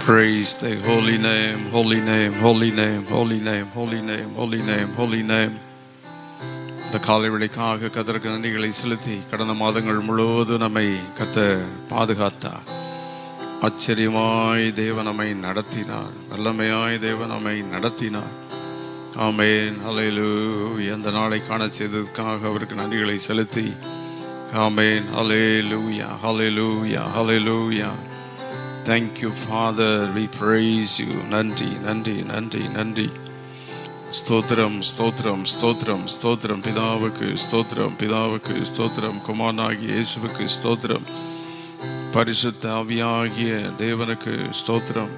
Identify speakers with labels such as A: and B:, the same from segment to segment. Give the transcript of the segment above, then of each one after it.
A: Praise the holy name, holy name, holy name, holy name, holy name, holy name, holy name. இந்த காலை வேளைக்காக கர்த்தருக்கு நன்றிகளை செலுத்தி கடந்த மாதங்கள் முழுவதும் நம்மை கர்த்தர் பாதுகாத்தார். ஆச்சரியமாய் தேவன் நம்மை நடத்தினார். வல்லமையாய் தேவன் நம்மை நடத்தினார். ஆமென், ஹல்லேலூயா. அந்த நாளை காண செய்ததற்காக அவருக்கு நன்றிகளை செலுத்தி ஆமென், ஹல்லேலூயா, ஹல்லேலூயா, ஹல்லேலூயா. Thank you, Father. We praise you. நன்றி, நன்றி, நன்றி, நன்றி. ஸ்தோத்திரம், ஸ்தோத்திரம், ஸ்தோத்திரம், ஸ்தோத்திரம். பிதாவுக்கு ஸ்தோத்திரம், பிதாவுக்கு ஸ்தோத்திரம். குமாரனாகிய இயேசுவுக்கு ஸ்தோத்திரம். பரிசுத்த ஆவியாகிய தேவனுக்கு ஸ்தோத்திரம்.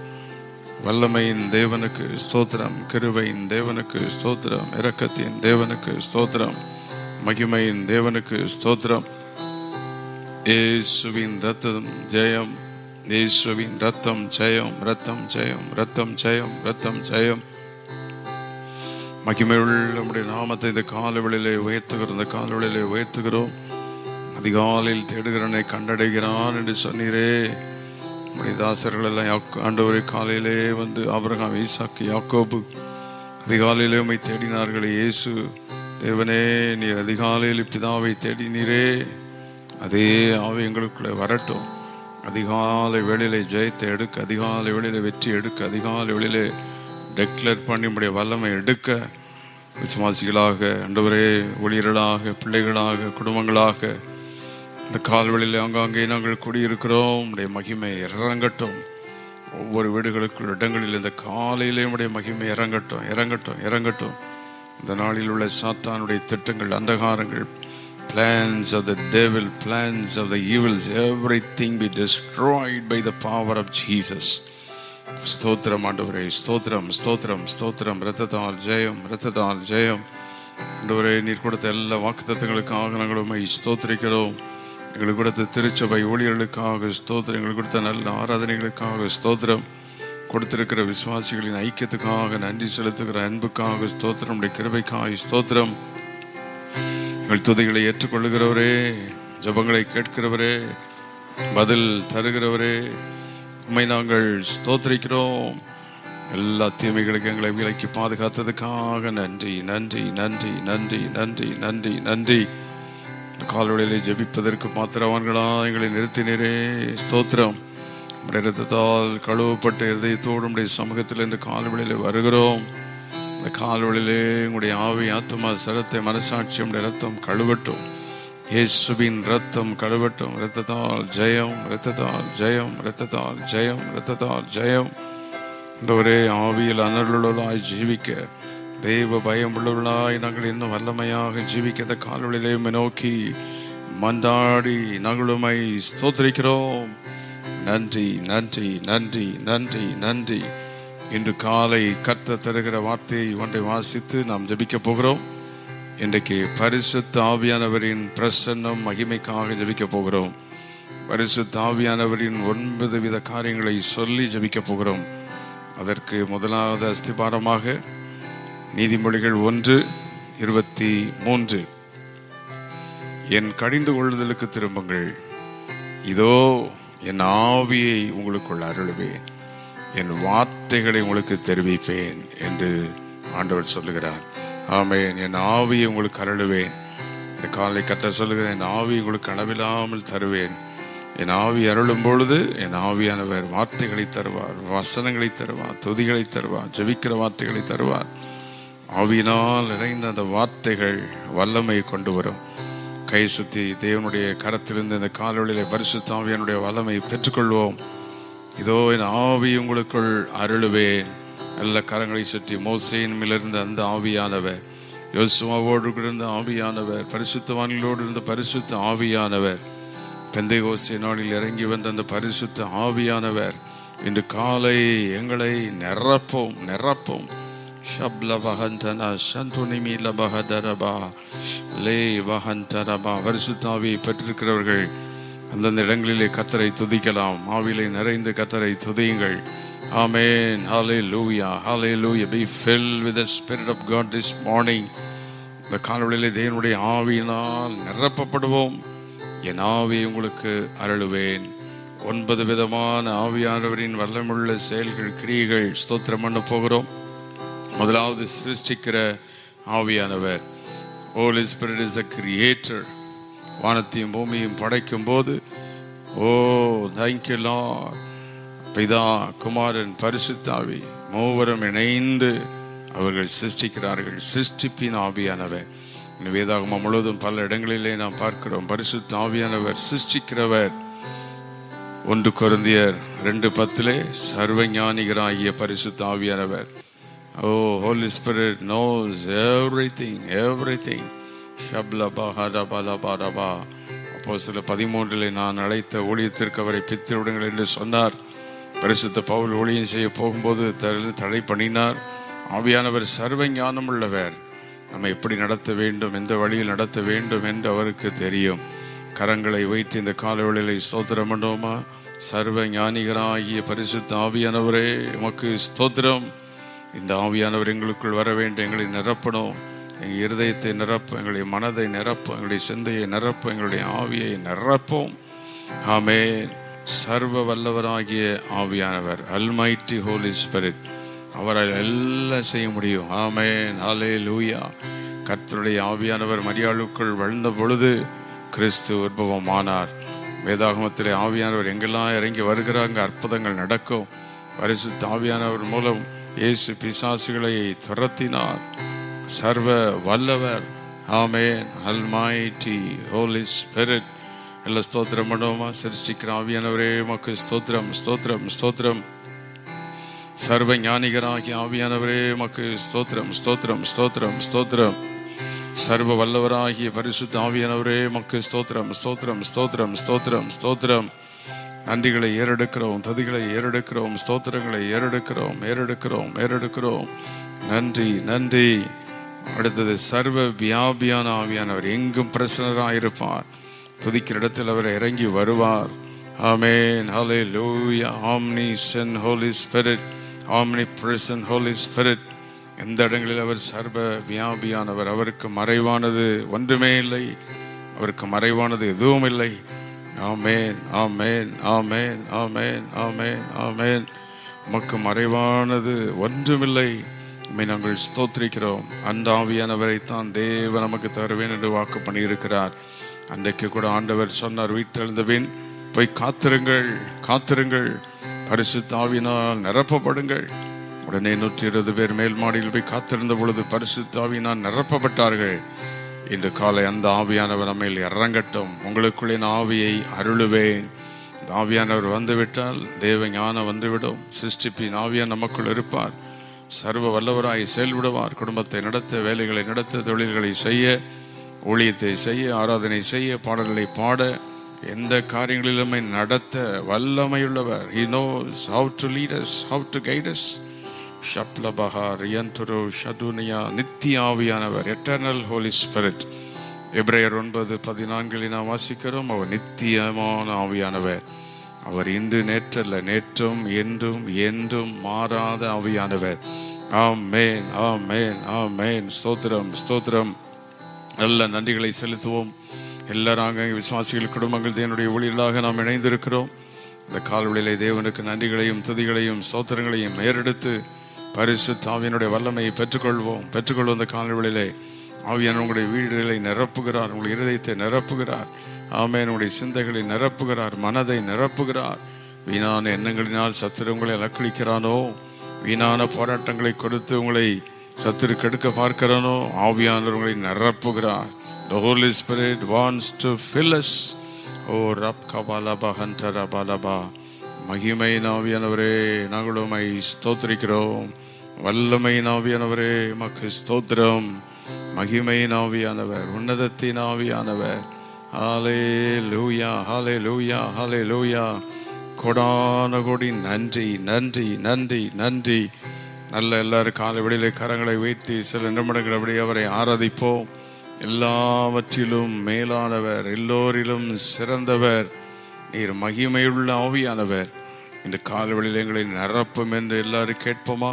A: வல்லமையின் தேவனுக்கு ஸ்தோத்திரம். கிருபையின் தேவனுக்கு ஸ்தோத்திரம். இரக்கத்தின் தேவனுக்கு ஸ்தோத்திரம். மகிமையின் தேவனுக்கு ஸ்தோத்திரம். இயேசுவின் இரத்தம் ஜெயம். இயேசுவின் ரத்தம் ஜெயம், ரத்தம் ஜெயம், ரத்தம் ஜெயம், ரத்தம் ஜெயம். மகிமையுள்ள நம்முடைய நாமத்தை இந்த காலவெளியிலே உயர்த்துகிறோம். இந்த காலவெளியிலே உயர்த்துகிறோம். அதிகாலையில் தேடுகிறவனை கண்டடைகிறான் என்று சொன்னீரே. நம்முடைய தாசர்கள் எல்லாம் ஆண்டவரே காலையிலே வந்து ஆபிரகாம், ஈசாக்கு, யாக்கோபு அதிகாலையிலே உம்மை தேடினார்கள். இயேசு தேவனே, நீர் அதிகாலையில் பிதாவை தேடினீரே. அதே ஆவி எங்களுக்குள்ளே வரட்டும். அதிகாலை வேளையிலே ஜெயத்தை எடுக்க, அதிகாலை வேளையிலே வெற்றி எடுக்க, அதிகாலை வேளையிலே டெக்ளேர் பண்ணி நம்முடைய வல்லமை எடுக்க விசுவாசிகளாக, ஆண்டவரே, ஊழியர்களாக, பிள்ளைகளாக, குடும்பங்களாக இந்த கால்வெளியில் ஆங்காங்கே நாங்கள் கூடியிருக்கிறோம். நம்முடைய மகிமை இறங்கட்டும். ஒவ்வொரு வீடுகளுக்குள் இடங்களில் இந்த காலையிலே நம்முடைய மகிமை இறங்கட்டும், இறங்கட்டும், இறங்கட்டும். இந்த நாளில் உள்ள சாத்தானுடைய திட்டங்கள், அந்தகாரங்கள், plans of the devil, plans of the evils, everything be destroyed by the power of Jesus. ஸ்தோத்திரம் ஆண்டவரே, ஸ்தோத்திரம், ஸ்தோத்திரம், ஸ்தோத்திரம். இரத்தத்தால் ஜெயம், இரத்தத்தால் ஜெயம். ஆண்டவரே, நீர் கொடுத்த எல்லா வாக்குத்தத்தங்களுக்காக நாங்கள் உம்மை ஸ்தோத்திரிக்கிறோம். எங்களுக்கு கொடுத்த திருச்சபை ஊழியர்களுக்காக ஸ்தோத்திரம். எங்களுக்கு கொடுத்த நல்ல ஆராதனைகளுக்காக ஸ்தோத்திரம். கொடுத்திருக்கிற விசுவாசிகளின் ஐக்கியத்துக்காக நன்றி செலுத்துகிற அன்புக்காக ஸ்தோத்திரம். நம்முடைய கிருபைக்காக ஸ்தோத்திரம். எங்கள் துதிகளை ஏற்றுக்கொள்ளுகிறவரே, ஜபங்களை கேட்கிறவரே, பதில் தருகிறவரே, உம்மை நாங்கள் ஸ்தோத்திரிக்கிறோம். எல்லா தீமைகளுக்கு எங்களை விலக்கி பாதுகாத்ததுக்காக நன்றி, நன்றி, நன்றி, நன்றி, நன்றி, நன்றி, நன்றி. கால்வெளியிலே ஜெபிப்பதற்கு மாத்திரவான்களா எங்களை நிறுத்தினரே. ஸ்தோத்திரம். நம்முடைய இரத்தத்தால் கழுவப்பட்ட இருதயத்தோடு நம்முடைய சமூகத்தில் இன்று கால்வெளியிலே வருகிறோம். இந்த கால்வெளியிலே உங்களுடைய ஆவி, ஆத்துமா, சரத்தை, மனசாட்சி உடைய ரத்தம் கழுவட்டும். இயேசுவின் ரத்தம் கழுவட்டும். இரத்தத்தால் ஜெயம், இரத்தத்தால் ஜெயம், இரத்தத்தால் ஜெயம், இரத்தத்தால் ஜெயம். இந்த ஒரே ஆவியில் அனர்வுள்ளவர்களாய் ஜீவிக்க, தெய்வ பயம் உள்ளவர்களாய் நாங்கள் இன்னும் வல்லமையாக ஜீவிக்க இந்த கால்வெளியிலே நோக்கி மன்றாடி நாங்களுமை ஸ்தோத்திரிக்கிறோம். நன்றி, நன்றி, நன்றி, நன்றி, நன்றி. இன்று காலை கர்த்தர் தருகிற வார்த்தையை ஒன்றை வாசித்து நாம் ஜெபிக்க போகிறோம். இன்றைக்கு பரிசுத்த ஆவியானவரின் பிரசன்னம் மகிமைக்காக ஜெபிக்க போகிறோம். பரிசுத்த ஆவியானவரின் 9 வித காரியங்களை சொல்லி ஜெபிக்க போகிறோம். அதற்கு முதலாவது அஸ்திபாரமாக நீதிமொழிகள் 1:23. என் கடிந்து கொள்ளுதலுக்கு திரும்புங்கள், இதோ என் ஆவியை உங்களுக்குள் அருளுவேன், என் வார்த்தைகளை உங்களுக்கு தெரிவிப்பேன் என்று ஆண்டவர் சொல்லுகிறார். ஆமென். என் ஆவியை உங்களுக்கு அருளுவேன். இந்த காலை கர்த்தர் சொல்லுகிறேன், என் ஆவி உங்களுக்கு அளவில்லாமல் தருவேன். என் ஆவி அருளும் பொழுது என் ஆவியானவர் வார்த்தைகளை தருவார், வசனங்களை தருவார், துதிகளை தருவார், ஜெபிக்கிற வார்த்தைகளை தருவார். ஆவியினால் நிறைந்த அந்த வார்த்தைகள் வல்லமை கொண்டு வரும். கை சுத்தி தேவனுடைய கரத்திலிருந்து இந்த காலவெளியிலே பரிசுத்த ஆவியானுடைய வல்லமை பெற்றுக்கொள்வோம். இதோ என் ஆவி உங்களுக்குள் அருளுவேன். நல்ல கரங்களை சுற்றி மோசேயின் மேலிருந்த அந்த ஆவியானவர், யோசுவாவோடு இருந்த ஆவியானவர், பரிசுத்தவான்களோடு இருந்த பரிசுத்த ஆவியானவர், பெந்தேகோஸ்தே நாளில் இறங்கி வந்த அந்த பரிசுத்த ஆவியானவர் இன்று காலை எங்களை நிரப்பும், நிரப்பும். பரிசுத்த ஆவியை பெற்றிருக்கிறவர்கள் அந்தந்த இடங்களிலே கர்த்தரை துதிக்கலாம். ஆவியிலே நிறைந்து கர்த்தரை துதியுங்கள். ஆமென். ஹல்லேலூயா, ஹல்லேலூயா. Be filled with the Spirit of God this morning. இந்த காலையிலே தேவனுடைய ஆவியினால் நிரப்பப்படுவோம். என் ஆவியை உங்களுக்கு அருளுவேன், 9 விதமான ஆவியானவரின் வல்லமுள்ள செயல்கள், கிரியைகள் ஸ்தோத்திரம் பண்ண போகிறோம். முதலாவது சிருஷ்டிக்கிற ஆவியானவர். Holy Spirit is the creator. வானத்தையும் பூமியும் படைக்கும் போது thank you Lord, பிதா, குமாரன், பரிசுத்த ஆவி மூவரும் இணைந்து அவர்கள் சிருஷ்டிக்கிறார்கள். சிருஷ்டிப்பின் ஆவியானவர். வேதாகமம் முழுவதும் பல இடங்களிலே நாம் பார்க்கிறோம். பரிசுத்த ஆவியானவர் சிருஷ்டிக்கிறவர். 1 கொரிந்தியர் 2:10 சர்வஞானிகராகிய பரிசுத்த ஆவியானவர். Holy Spirit knows everything. அப்போஸ்தலர் 13 நான் அழைத்த ஊழியத்திற்கு அவரை பித்திருடுங்கள் என்று சொன்னார். பரிசுத்த பவுல் ஊழியம் செய்ய போகும்போது தடை பண்ணினார். ஆவியானவர் சர்வ ஞானம் உள்ளவர். நம்ம எப்படி நடத்த வேண்டும், எந்த வழியில் நடத்த வேண்டும் என்று அவருக்கு தெரியும். கரங்களை வைத்து இந்த காலவெளியிலே ஸ்தோத்திரம் பண்ணுவோமா? சர்வ ஞானிகராகிய பரிசுத்த ஆவியானவரே உமக்கு ஸ்தோத்திரம். இந்த ஆவியானவர் எங்களுக்குள் வர வேண்டும், எங்களை நிரப்பணும். எங்கள் இருதயத்தை நிரப்ப, எங்களுடைய மனதை நிரப்ப, எங்களுடைய சிந்தையை நிரப்ப, எங்களுடைய ஆவியை நிரப்போம். ஆமென். சர்வ வல்லவராகிய ஆவியானவர், அல்மைட்டி ஹோலி ஸ்பிரிட், அவரால் எல்லாம் செய்ய முடியும். ஆமென். ஹல்லேலூயா. கர்த்தருடைய ஆவியானவர் மரியாளுக்குள் வளர்ந்த பொழுது கிறிஸ்து உற்பவமானார். வேதாகமத்திலே ஆவியானவர் எங்கெல்லாம் இறங்கி வருகிறாங்க, அற்புதங்கள் நடக்கும். பரிசுத்த ஆவியானவர் மூலம் இயேசு பிசாசுகளை துரத்தினார். சர்வ வல்லவர். ஆமென். Almighty holy spirit. எல்லாம் ஸ்தோத்திரம் பண்ணுவோமா? சிருஷ்டிக்கிற ஆவியானவரே உமக்கு ஸ்தோத்திரம், ஸ்தோத்திரம், ஸ்தோத்திரம். சர்வ ஞானிகராகிய ஆவியானவரே உமக்கு ஸ்தோத்திரம், ஸ்தோத்திரம், ஸ்தோத்திரம், ஸ்தோத்திரம். சர்வ வல்லவராகிய பரிசுத்த ஆவியானவரே உமக்கு ஸ்தோத்திரம், ஸ்தோத்திரம், ஸ்தோத்திரம், ஸ்தோத்திரம், ஸ்தோத்திரம். நன்றிகளை ஏறெடுக்கிறோம், துதிகளை ஏறெடுக்கிறோம், ஸ்தோத்திரங்களை ஏறெடுக்கிறோம். நன்றி, நன்றி. அடுத்தது சர்வ வியாபியான ஆவியானவர் எங்கும் பிரசன்னராயிருப்பார். துதிக்கிற இடத்தில் அவர் இறங்கி வருவார். ஆமென். ஹல்லேலூயா. ஆம்னிசென்ட் ஹோலி ஸ்பிரிட், ஆம்னிப்ரெசன்ட் ஹோலி ஸ்பிரிட். எந்த இடங்களில் அவர் சர்வ வியாபியானவர். அவருக்கு மறைவானது ஒன்றுமே இல்லை, அவருக்கு மறைவானது எதுவும் இல்லை. ஆமென், ஆமென், ஆமென், ஆமென், ஆமென், ஆமென். உமக்கு மறைவானது ஒன்றுமில்லை. உம்மை நாங்கள் ஸ்தோத்திரிக்கிறோம். அந்த ஆவியானவரைத்தான் தேவன் நமக்கு தருவேன் என்று வாக்கு பண்ணியிருக்கிறார். அன்றைக்கு கூட ஆண்டவர் சொன்னார், வீட்டெழுந்தபின் போய் காத்திருங்கள், பரிசுத்த ஆவியினால் நிரப்பப்படுங்கள். உடனே 120 பேர் மேல் மாடியில் போய் காத்திருந்த பொழுது பரிசுத்த ஆவியினால் நிரப்பப்பட்டார்கள். இன்று காலை அந்த ஆவியானவர் நம்மையில் இறங்கட்டும். உங்களுக்குள்ளே ஆவியை அருளுவேன். இந்த ஆவியானவர் வந்துவிட்டால் தேவ ஞானம் வந்துவிடும். சிருஷ்டிப்பின் ஆவியான் நமக்குள் இருப்பார். சர்வ வல்லவராய் செயல்படுவார். குடும்பத்தை நடத்த, வேலைகளை நடத்த, தொழில்களை செய்ய, ஊழியத்தை செய்ய, ஆராதனை செய்ய, பாடல்களை பாட, எந்த காரியங்களிலுமே நடத்த வல்லமையுள்ளவர். He knows how to lead us, how to guide us. ஷப்லபஹா ரியன்துரு ஷதுனியா. நித்திய ஆவியானவர், எட்டர்னல் ஹோலி ஸ்பிரிட். எபிரேயர் 9:14 நாம் வாசிக்கிறோம். அவர் நித்தியமான ஆவியானவர். அவர் இன்று நேற்றல்ல, நேற்றும் என்றும் என்றும் மாறாத ஆவியானவர். ஆமென், ஆமென், ஆமென். ஸ்தோத்திரம், ஸ்தோத்திரம். நல்ல நன்றிகளை செலுத்துவோம். எல்லாராங்க விசுவாசிகள், குடும்பங்கள், தேவனுடைய ஊழியர்களாக நாம் இணைந்திருக்கிறோம். இந்த கால்வெளியிலே தேவனுக்கு நன்றிகளையும் துதிகளையும் ஸ்தோத்திரங்களையும் ஏறெடுத்து பரிசுத்த ஆவியானுடைய வல்லமையை பெற்றுக்கொள்வோம். இந்த கால்வெளியிலே ஆவியான உங்களுடைய வீடுகளை நிரப்புகிறார், உங்களுடைய இருதயத்தை நிரப்புகிறார். ஆமென். உங்களுடைய சிந்தைகளை நிரப்புகிறார், மனதை நிரப்புகிறார். வீணான எண்ணங்களினால் சத்துரு உங்களை அலக்களிக்கிறானோ, வீணான போராட்டங்களை கொடுத்து உங்களை சத்துரு கெடுக்க பார்க்கிறானோ, ஆவியானவர் உங்களை நிரப்புகிறார். The Holy Spirit wants to fill us. மகிமையின் ஆவியானவரே நாங்கள் உம்மை ஸ்தோத்திரிக்கிறோம். வல்லமையின் ஆவியானவரே உமக்கு ஸ்தோத்திரம். மகிமையின் ஆவியானவர், உன்னதத்தின் ஆவியானவர். ஹல்லேலூயா, ஹல்லேலூயா, ஹல்லேலூயா. கோடான கோடி நன்றி, நன்றி, நன்றி, நன்றி. நல்ல எல்லாரும் காலை வெளியிலே கரங்களை வைத்து சில நிமிடங்கள் அப்படி அவரை ஆராதிப்போம். எல்லாவற்றிலும் மேலானவர், எல்லோரிலும் சிறந்தவர், நீர் மகிமையுள்ள ஆவியானவர். இந்த காலவெளியில் எங்களை நிரப்பும் என்று எல்லாரும் கேட்போமா?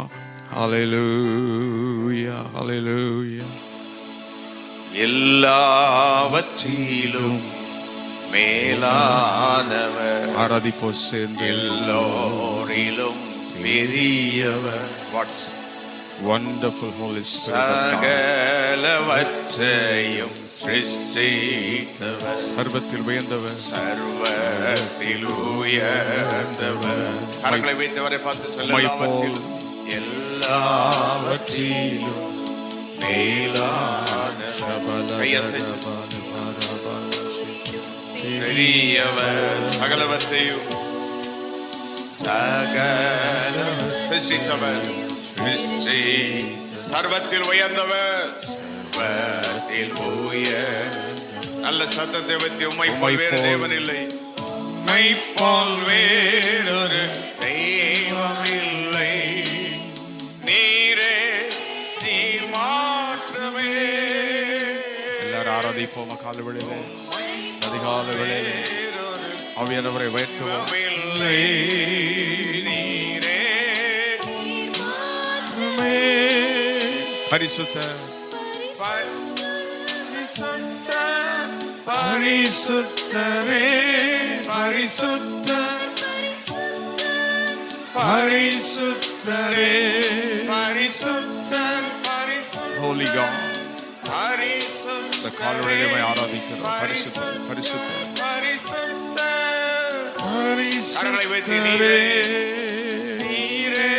A: ஹல்லேலூயா, ஹல்லேலூயா.
B: எல்லாவற்றிலும் மேலானவர்,
A: ஆராதிப்போம் சேர்ந்து.
B: எல்லோரிலும் பெரியவர்.
A: What's wonderful Holy Spirit of God.
B: சகலவற்றையும் சிருஷ்டித்தவர்,
A: சர்வத்தில் உயர்ந்தவர்,
B: சர்வத்தில் உயர்ந்தவர். கரங்களை வைத்தவரை பார்த்து சொல்லலாம், எல்லாவற்றிலும் பெரியவர், சகலவற்றையும் சிருஷ்டித்தவர், சர்வத்தில் உயர்ந்தவர், சர்வத்தில் உயர். நல்ல சத்தத்தை வைத்து உம்மை போல் வேறு தேவன் இல்லை, உம்மை போல் வேறொரு தெய்வம் இல்லை, நீரே நீர் மாற்றமே.
A: எல்லாரும் ஆராதிப்போம். காலை வேளையிலே, அதிகாலை வேளையிலே ஆவியானவரை உயர்த்துவோம்.
B: நீரே
A: பரிசுத்த
B: பரிசுத்தரே, பரிசுத்த பரிசுத்தரே, பரிசுத்த
A: Holy God.
B: பரிசுத்த
A: காலையிலே ஆராதிக்கிறோம். பரிசுத்த பரிசுத்த
B: பரிசுத்த பரிசுத்தரே, நீரே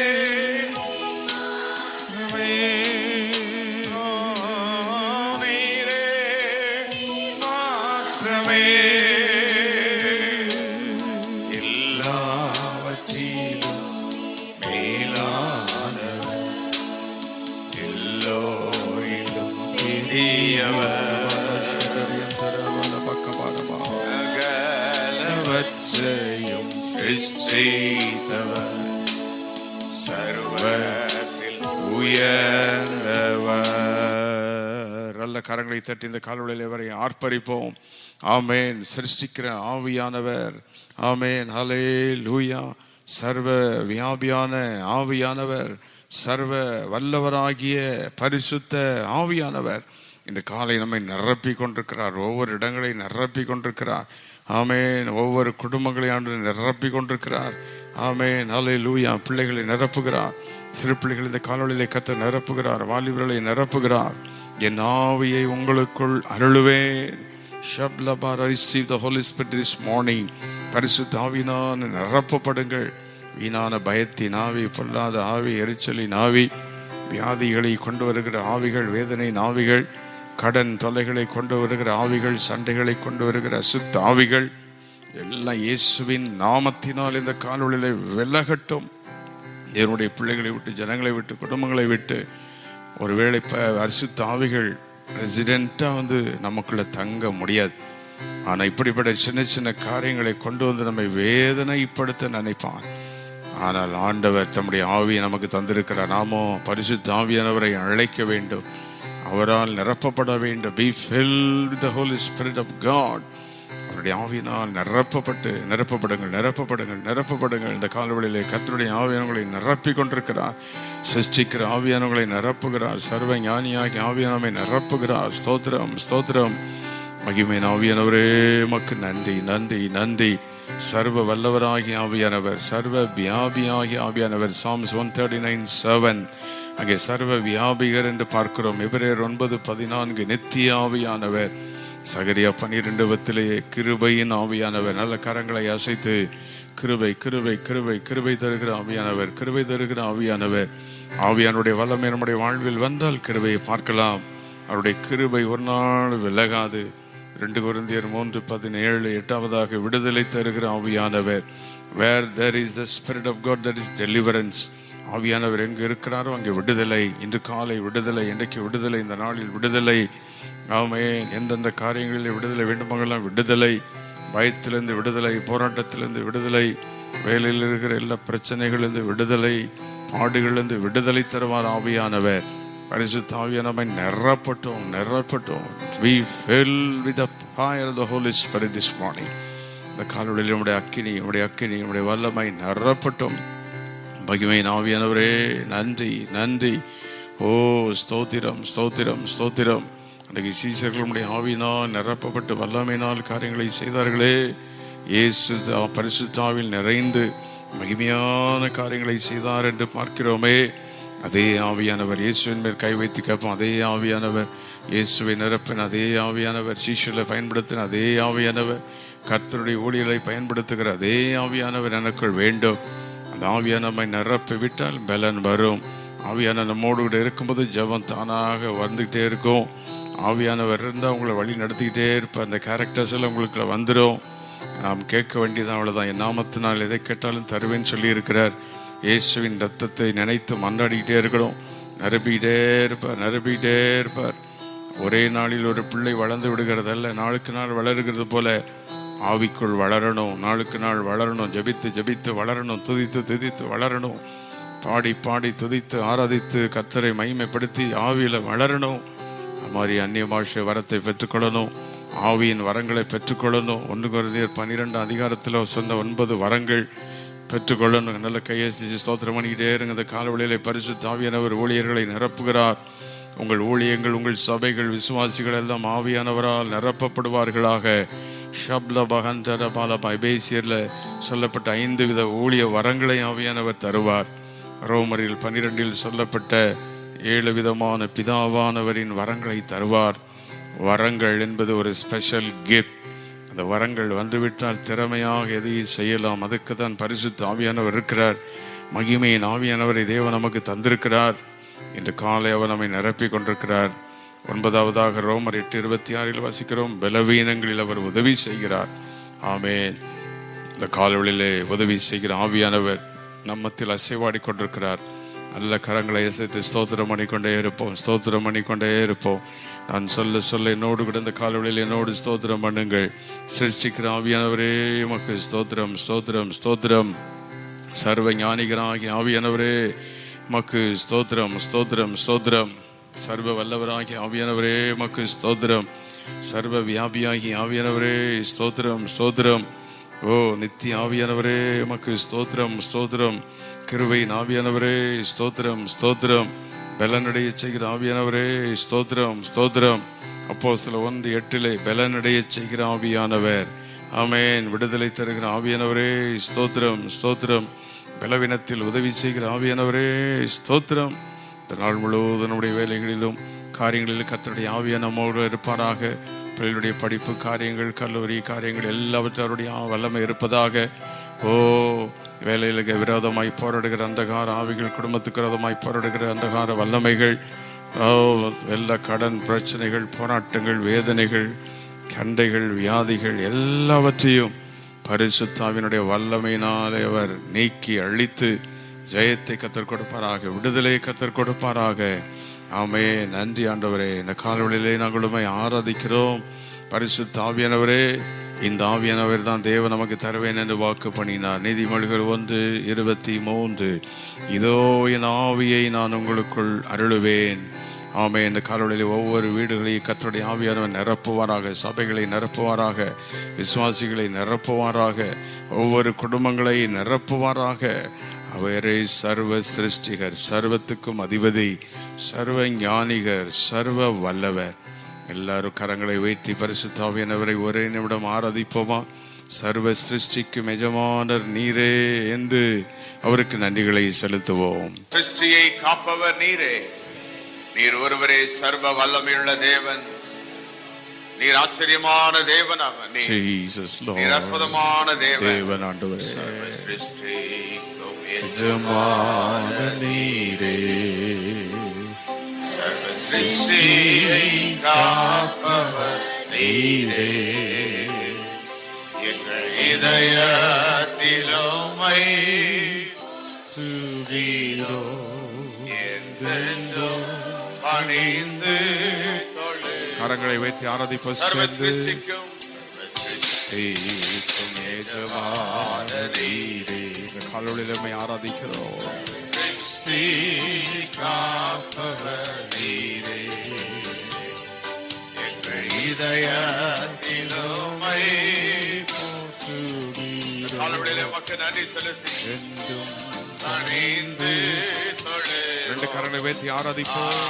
B: சர்வத்தில் உயர்ந்தவர்.
A: நல்ல கரங்களை தட்டி இந்த கால்வழியிலே வரை ஆர்ப்பரிப்போம். ஆமேன். சிருஷ்டிக்கிற ஆவியானவர், ஆமேன், ஹல்லேலூயா. சர்வ வியாபியான ஆவியானவர், சர்வ வல்லவராகிய பரிசுத்த ஆவியானவர் இந்த காலை நம்மை நிரப்பி கொண்டிருக்கிறார். ஒவ்வொரு இடங்களை நிரப்பி கொண்டிருக்கிறார். ஆமேன். ஒவ்வொரு குடும்பங்களை ஆண்டு நிரப்பி கொண்டிருக்கிறார். ஆமேன், ஹல்லேலூயா. பிள்ளைகளை நிரப்புகிறார். சிறு பிள்ளைகள் இந்த காலொளியிலே கர்த்தர் நிரப்புகிறார். வாலிபர்களை நிரப்புகிறார். என் ஆவியை உங்களுக்குள் அருளுவேன். Receive the Holy Spirit this morning. பரிசுத்த ஆவியினால் நிரப்பப்படுங்கள். வீணான பயத்தின் ஆவி, பொல்லாத ஆவி, எரிச்சலின் ஆவி, வியாதிகளை கொண்டு வருகிற ஆவிகள், வேதனையின் ஆவிகள், கடன் தொல்லைகளை கொண்டு வருகிற ஆவிகள், சண்டைகளை கொண்டு வருகிற அசுத்த ஆவிகள் எல்லாம் இயேசுவின் நாமத்தினால் இந்த காலொளியிலே விலகட்டும். என்னுடைய பிள்ளைகளை விட்டு, ஜனங்களை விட்டு, குடும்பங்களை விட்டு. ஒருவேளை அசுத்த ஆவிகள் ரெசிடென்ட்டாக நமக்குள்ள தங்க முடியாது. ஆனால் இப்படிப்பட்ட சின்ன சின்ன காரியங்களை கொண்டு நம்மை வேதனைப்படுத்த நினைப்பான். ஆனால் ஆண்டவர் தம்முடைய ஆவியை நமக்கு தந்திருக்கிறார். நாமோ பரிசுத்த ஆவியானவரை அழைக்க வேண்டும், அவரால் நிரப்பப்பட வேண்டும். Be filled with the Holy Spirit of God. அவருடைய ஆவியினால் நிரப்பப்படுங்கள். இந்த காலவெளியிலே கர்த்தருடைய ஆவியானவர்களை நிரப்பி கொண்டிருக்கிறார். சிருஷ்டிக்கிற ஆவியானவர்களை நிரப்புகிறார். சர்வ ஞானியாகி ஆவியானவரை நிரப்புகிறார். ஸ்தோத்திரம். மகிமையின் ஆவியானவரே மக்கு நன்றி. சர்வ வல்லவராகிய ஆவியானவர், சர்வ வியாபியாகிய ஆவியானவர். Psalms 139:7 அங்கே சர்வ வியாபிகர் என்று பார்க்கிறோம். எபிரேயர் 9:14 நித்திய ஆவியானவர். சகரியா 12 கிருபையின் ஆவியானவர். நல்ல கரங்களை அசைத்து கிருபை தருகிற ஆவியானவர். ஆவியானுடைய வல்லமை நம்முடைய வாழ்வில் வந்தால் கிருபையை பார்க்கலாம். அவருடைய கிருபை ஒரு நாள் விலகாது. 2 கொரிந்தியர் 3:17 8வதாக விடுதலை தருகிற ஆவியானவர். Where there is the Spirit of God, there is deliverance. ஆவியானவர் எங்கு இருக்கிறாரோ அங்கே விடுதலை. இன்று காலை விடுதலை, இன்றைக்கு விடுதலை, இந்த நாளில் விடுதலை. ஆமென். எந்தெந்த காரியங்களில் விடுதலை வேண்டுமெல்லாம் விடுதலை. பயத்திலிருந்து விடுதலை, போராட்டத்திலிருந்து விடுதலை, வேலையில் இருக்கிற எல்லா பிரச்சனைகளிலிருந்து விடுதலை, பாடுகளிலிருந்து விடுதலை தருவார் ஆவியானவர். பரிசுத்த ஆவியானவரை நிரப்பட்டும். Be filled with the fire of the Holy Spirit this morning. இந்த காலையில் உடைய அக்கினி, உடைய வல்லமை நிரப்பட்டும். மகிமையின் ஆவியானவரே நன்றி. ஓ ஸ்தோத்திரம். அன்றைக்கு சீசர்களுடைய ஆவியினால் நிரப்பப்பட்டு வல்லமையினால் காரியங்களை செய்தார்களே. இயேசு பரிசுத்தாவில் நிறைந்து மகிமையான காரியங்களை செய்தார் என்று பார்க்கிறோமே. அதே ஆவியானவர் இயேசுவின் மேல் கை வைத்து கேட்போம். அதே ஆவியானவர் இயேசுவை நிரப்பின அதே ஆவியானவர், சீஷர்களை பயன்படுத்தின அதே ஆவியானவர், கர்த்தருடைய ஊழியர்களை பயன்படுத்துகிற அதே ஆவியானவர் எனக்குள் வேண்டும். அந்த ஆவியான நம்மை நிரப்பி விட்டால் பலன் வரும். ஆவியான நம்மோடு கூட இருக்கும்போது ஜெபம் தானாக வந்துக்கிட்டே இருக்கும். ஆவியானவர் இருந்தால் உங்களை வழி நடத்திக்கிட்டே இருப்ப அந்த கேரக்டர்ஸ் எல்லாம் உங்களுக்கு வந்துடும். நாம் கேட்க வேண்டியதான், அவ்வளோதான். என் நாமத்தினால் எதை கேட்டாலும் தருவேன்னு சொல்லியிருக்கிறார். இயேசுவின் ரத்தத்தை நினைத்து மன்றாடிக்கிட்டே இருக்கணும். நிரப்பிக்கிட்டே இருப்பார். ஒரே நாளில் ஒரு பிள்ளை வளர்ந்து விடுகிறதல்ல, நாளுக்கு நாள் வளருகிறது போல ஆவிக்குள் வளரணும். நாளுக்கு நாள் வளரணும். ஜெபித்து வளரணும். துதித்து வளரணும். பாடி துதித்து ஆராதித்து கர்த்தரை மகிமைப்படுத்தி ஆவியில் வளரணும். அது மாதிரி அந்நிய பாஷை வரத்தை பெற்றுக்கொள்ளணும். ஆவியின் வரங்களை பெற்றுக்கொள்ளணும். 1 கொரிந்தியர் 12 அதிகாரத்தில் சொன்ன 9 வரங்கள் பெற்றுக்கொள்ளணும். நல்ல கையசிச்சு ஸ்தோத்திரம் பண்ணிக்கிட்டே இருங்க. இந்த காலவெளியிலே பரிசுத்த ஆவியானவர் ஊழியர்களை நிரப்புகிறார். உங்கள் ஊழியங்கள், உங்கள் சபைகள், விசுவாசிகள் எல்லாம் ஆவியானவரால் நிரப்பப்படுவார்களாக. ஷப்ல பகந்தர பால எபேசியர்ல சொல்லப்பட்ட 5 வித ஊழிய வரங்களை ஆவியானவர் தருவார். ரோமரில் 12 சொல்லப்பட்ட 7 விதமான பிதாவானவரின் வரங்களை தருவார். வரங்கள் என்பது ஒரு ஸ்பெஷல் கிஃப்ட். அந்த வரங்கள் வந்துவிட்டால் திறமையாக எதையும் செய்யலாம். அதுக்கு தான் பரிசுத்த ஆவியானவர் இருக்கிறார். மகிமையின் ஆவியானவரை தேவன் நமக்கு தந்திருக்கிறார். இன்று காலை அவர் நம்மை நிரப்பி கொண்டிருக்கிறார். 9வதாக ரோமர் 8:26 வாசிக்கிறோம். பலவீனங்களில் அவர் உதவி செய்கிறார். ஆமென். இந்த காலவெளியிலே உதவி செய்கிற ஆவியானவர் நம்மத்தில் அசைவாடி கொண்டிருக்கிறார். நல்ல கரங்களை அசைத்து ஸ்தோத்திரம் பண்ணிக்கொண்டே இருப்போம். நான் சொல்ல என்னோடு கூட இந்த காலவெளியில் என்னோடு ஸ்தோத்திரம் பண்ணுங்கள். சிருஷ்டிக்கிற ஆவியானவரே உமக்கு ஸ்தோத்திரம். சர்வ ஞானிகராகிய ஆவியானவரே உமக்கு ஸ்தோத்திரம். சர்வ வல்லவராகிய ஆவியானவரே உமக்கு ஸ்தோத்திரம். சர்வ வியாபியாகிய ஆவியானவரே ஸ்தோத்திரம். ஓ நித்திய ஆவியானவரே உமக்கு ஸ்தோத்திரம். கிருபையின் ஆவியானவரே ஸ்தோத்திரம். பலனடைய செய்கிற ஆவியானவரே ஸ்தோத்திரம். அப்போஸ்தலர் 1:8 பலனடைய செய்கிற ஆவியானவர். ஆமென். விடுதலை தருகிற ஆவியானவரே ஸ்தோத்திரம். பலவீனத்தில் உதவி செய்கிற ஆவியானவரே ஸ்தோத்திரம். இந்த நாள் முழுவதும் நம்முடைய வேலைகளிலும் காரியங்களிலும் கர்த்தருடைய ஆவியான நம்மோடு இருப்பாராக. பிள்ளைகளுடைய படிப்பு காரியங்கள், கல்லூரி காரியங்கள் எல்லாவற்றைய வல்லமை இருப்பதாக. ஓ வேலையில் விரோதமாய் போராடுகிற அந்தகார ஆவிகள், குடும்பத்துக்கு விரோதமாய் போராடுகிற அந்தகார வல்லமைகள், எல்லா கடன் பிரச்சனைகள், போராட்டங்கள், வேதனைகள், கண்டைகள், வியாதிகள் எல்லாவற்றையும் பரிசுத்தாவினுடைய வல்லமையினாலே அவர் நீக்கி அழித்து ஜெயத்தை கத்தர் கொடுப்பாராக. விடுதலையை கத்தர் கொடுப்பாராக. ஆமே. நன்றி ஆண்டவரே. இந்த காலவெளியிலே நாங்களுமே ஆராதிக்கிறோம். பரிசுத்த ஆவியானவரே, இந்த ஆவியானவர் தான் தேவன் நமக்கு தருவேன் என்று வாக்கு பண்ணினார். நீதிமொழிகள் 1:23 இதோ என் ஆவியை நான் உங்களுக்குள் அருளுவேன். ஆமே. இந்த காலவெளியில் ஒவ்வொரு வீடுகளையும் கர்த்தருடைய ஆவியானவர் நிரப்புவாராக. சபைகளை நிரப்புவாராக. விசுவாசிகளை நிரப்புவாராக. ஒவ்வொரு குடும்பங்களை நிரப்புவாராக. அவரே சர்வ சிருஷ்டிகர், சர்வத்துக்கும் அதிபதி, சர்வ ஞானிகர், சர்வ வல்லவர். எல்லாரும் கரங்களை வைத்து பரிசுத்த ஆவியானவரை ஒரே நிமிடம் ஆராதிப்போமா? சர்வ சிருஷ்டிக்கும் எஜமானர் நீரே என்று அவருக்கு நன்றிகளை செலுத்துவோம்.
B: சிருஷ்டியை காப்பவர் நீரே. நீர் ஒருவரே சர்வ வல்லமையுள்ள தேவன். நீர் ஆச்சரியமான தேவனாக, நீர் அற்புதமான தேவன்.
A: ஆண்டவரே,
B: சிருஷ்டிக்கும்
A: எஜமான நீரே,
B: சர்வ சிருஷ்டியை காப்பவர் நீரே. எங்கள் இதயத்திலுமை சுவீரோ என்றென்றும் பணிந்து தொழு.
A: கரங்களை வைத்து ஆராதிப்ப சேர்ந்து காலொளியிலுமை ஆராதிக்கிறோம்.
B: நீரே எங்கள் இதயத்திலுமை காலொளியிலே மக்கள் நன்றி செலுத்தி பணிந்து தொழு.
A: 2 கரங்களை வைத்து ஆராதிப்போம்.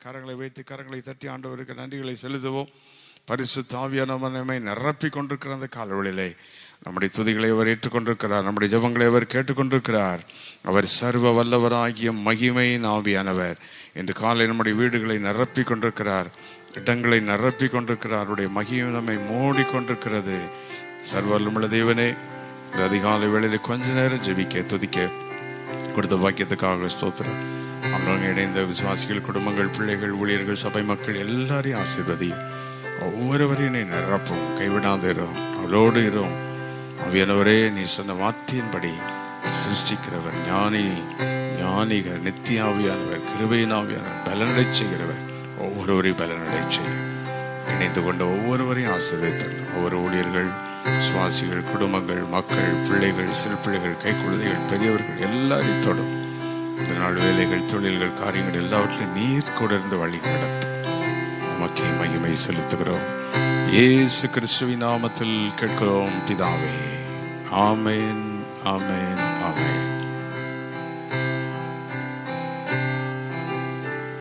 A: கரங்களை வைத்து கரங்களை தட்டி ஆண்டவருக்கு நன்றிகளை செலுத்துவோம். பரிசுத்த ஆவியானவர் நம்மை நிரப்பி கொண்டிருக்கிற அந்த காலவெளியிலே நம்முடைய துதிகளை அவர் ஏற்றுக்கொண்டிருக்கிறார். நம்முடைய ஜெபங்களை அவர் கேட்டுக்கொண்டிருக்கிறார். அவர் சர்வ வல்லவராகிய மகிமையின் ஆவியானவர் இன்று காலை நம்முடைய வீடுகளை நிரப்பி கொண்டிருக்கிறார், இடங்களை நிரப்பி கொண்டிருக்கிறார். அவருடைய மகிமை நம்மை மூடிக்கொண்டிருக்கிறது. சர்வ வல்லமுள்ள தேவனே, இந்த அதிகாலை வேளையிலே கொஞ்ச நேரம் ஜெபிக்க துதிக்க கொடுத்த வாக்கியத்துக்காக ஸ்தோத்திரம். அவங்களோட இணைந்த விசுவாசிகள், குடும்பங்கள், பிள்ளைகள், ஊழியர்கள், சபை மக்கள் எல்லாரையும் ஆசீர்வதி. ஒவ்வொருவரையும் நீ நிரப்பும், கைவிடாதிரும், அவளோடு இரும். ஆவியானவரே, நீ சொன்ன வார்த்தையின்படி சிருஷ்டிக்கிறவர், ஞானிகர், நித்திய ஆவியானவர், கிருபையின் ஆவியானவர், பலனடை செய்கிறவர். ஒவ்வொருவரையும் பலனடை செய்ய இணைந்து கொண்ட ஒவ்வொருவரையும் ஆசீர்வதித்தல். ஒவ்வொரு ஊழியர்கள், சுவாசிகள், குடும்பங்கள், மக்கள், பிள்ளைகள், சிறு பிள்ளைகள், கை குழந்தைகள், பெரியவர்கள் எல்லாரையும் தொடும். இந்த நாள் வேலைகள், தொழில்கள், காரியங்கள் எல்லாவற்றிலும் நீர் கூட இருந்து வழி நடத்தும். உமக்கே மகிமை செலுத்துகிறோம். இயேசு கிறிஸ்துவின் நாமத்தில் கேட்கிறோம் பிதாவே. ஆமென், ஆமென், ஆமென்.